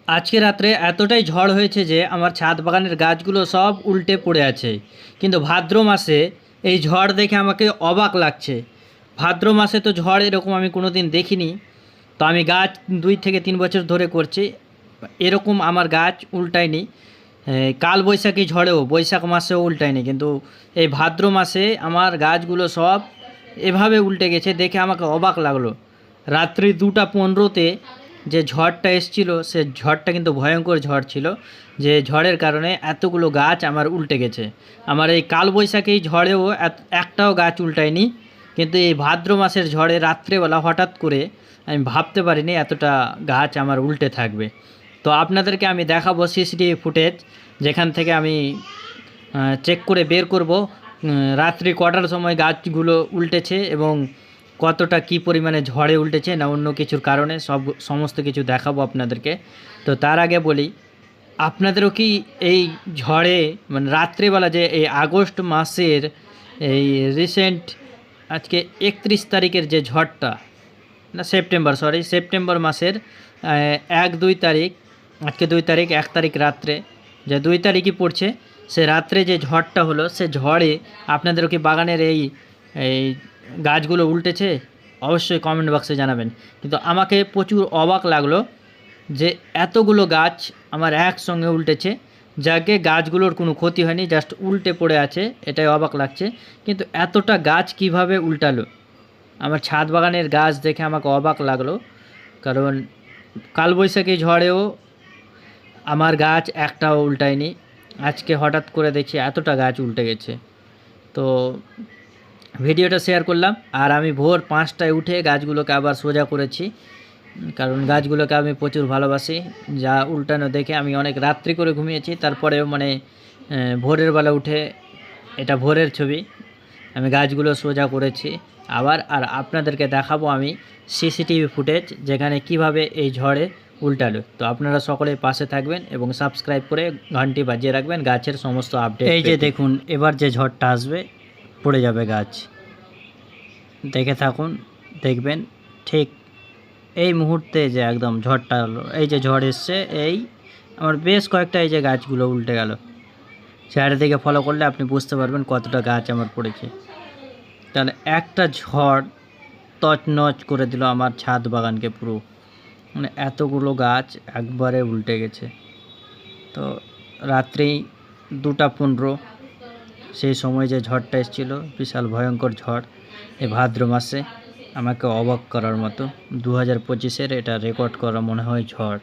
আজকে রাত্রে এতটাই ঝড় হয়েছে যে আমার ছাদ বাগানের গাছগুলো সব উল্টে পড়ে আছে। কিন্তু ভাদ্র মাসে এই ঝড় দেখে আমাকে অবাক লাগছে। ভাদ্র মাসে তো ঝড় এরকম আমি কোনো দিন দেখিনি। তো আমি গাছ 2 থেকে 3 বছর ধরে করছি, এরকম আমার গাছ উল্টায়নি। কাল বৈশাখী ঝড়েও বৈশাখ মাসেও উল্টায়নি, কিন্তু এই ভাদ্র মাসে আমার গাছগুলো সব এভাবে উল্টে গেছে, দেখে আমাকে অবাক লাগলো। রাত্রি 2টা 15-তে যে ঝড়টা এসছিল, সে ঝড়টা কিন্তু ভয়ঙ্কর ঝড় ছিল, যে ঝড়ের কারণে এতগুলো গাছ আমার উল্টে গেছে। আমার এই কালবৈশাখী ঝড়েও একটাও গাছ উল্টায়নি, কিন্তু এই ভাদ্র মাসের ঝড়ে রাত্রেবেলা হঠাৎ করে আমি ভাবতে পারিনি এতটা গাছ আমার উল্টে থাকবে। তো আপনাদেরকে আমি দেখাবো সিসিটিভি ফুটেজ, যেখান থেকে আমি চেক করে বের করব রাত্রি কটার সময় গাছগুলো উল্টেছে এবং কতটা কী পরিমাণে ঝড়ে উল্টেছে না অন্য কিছুর কারণে, সমস্ত কিছু দেখাবো আপনাদেরকে। তো তার আগে বলি, আপনাদেরও কি এই ঝড়ে মানে রাত্রেবেলা যে এই আগস্ট মাসের এই রিসেন্ট আজকে 31 তারিখের যে ঝড়টা, না সেপ্টেম্বর মাসের 1-2 তারিখ, আজকে 2 তারিখ, 1 তারিখ রাত্রে, যে 2 তারিখই পড়ছে, সে রাত্রে যে ঝড়টা হলো, সে ঝড়ে আপনাদের কি বাগানের এই এই গাছগুলো উল্টেছে? অবশ্যই কমেন্ট বক্সে জানাবেন। কিন্তু আমাকে প্রচুর অবাক লাগলো যে এতগুলো গাছ আমার একসঙ্গে উল্টেছে, যাকে গাছগুলোর কোনো ক্ষতি হয়নি, জাস্ট উল্টে পড়ে আছে, এটাই অবাক লাগছে। কিন্তু এতটা গাছ কিভাবে উল্টালো? আমার ছাদ বাগানের গাছ দেখে আমাকে অবাক লাগলো, কারণ কালবৈশাখী ঝড়েও আমার গাছ একটাও উল্টায়নি। আজকে হঠাৎ করে দেখছি এতটা গাছ উল্টে গেছে। তো ভিডিওটা শেয়ার করলাম, আর আমি ভোর 5টায় উঠে গাছগুলোকে আবার সোজা করেছি, কারণ গাছগুলোকে আমি প্রচুর ভালোবাসি। যা উল্টানো দেখে আমি অনেক রাত্রি করে ঘুমিয়েছি, তারপরেও মানে ভোরের বেলা উঠে, এটা ভোরের ছবি, আমি গাছগুলো সোজা করেছি আবার। আর আপনাদেরকে দেখাবো আমি সিসিটিভি ফুটেজ, যেখানে কিভাবে এই ঝড়ে উল্টালো। তো আপনারা সকলে পাশে থাকবেন এবং সাবস্ক্রাইব করে ঘন্টি বাজিয়ে রাখবেন গাছের সমস্ত আপডেট। এই যে দেখুন, এবার যে ঝড়টা আসবে পড়ে যাবে গাছ, দেখে থাকুন, দেখবেন ঠিক এই মুহূর্তে যে একদম ঝড়টা হলো, এই যে ঝড় এসছে, এই আমার বেশ কয়েকটা এই যে গাছগুলো উল্টে গেল। চারিদিকে ফলো করলে আপনি বুঝতে পারবেন কতটা গাছ আমার পড়েছে। তাহলে একটা ঝড় তছনছ করে দিল আমার ছাদ বাগানকে পুরো, মানে এতগুলো গাছ একবারে উল্টে গেছে। তো রাত্রি 2টা 15 সেই সময় যে ঝড়টা এসেছিল, বিশাল ভয়ঙ্কর ঝড় এই ভাদ্র মাসে, আমাকে অবাক করার মতো 2025-এর এটা রেকর্ড করা মনে হয় ঝড়।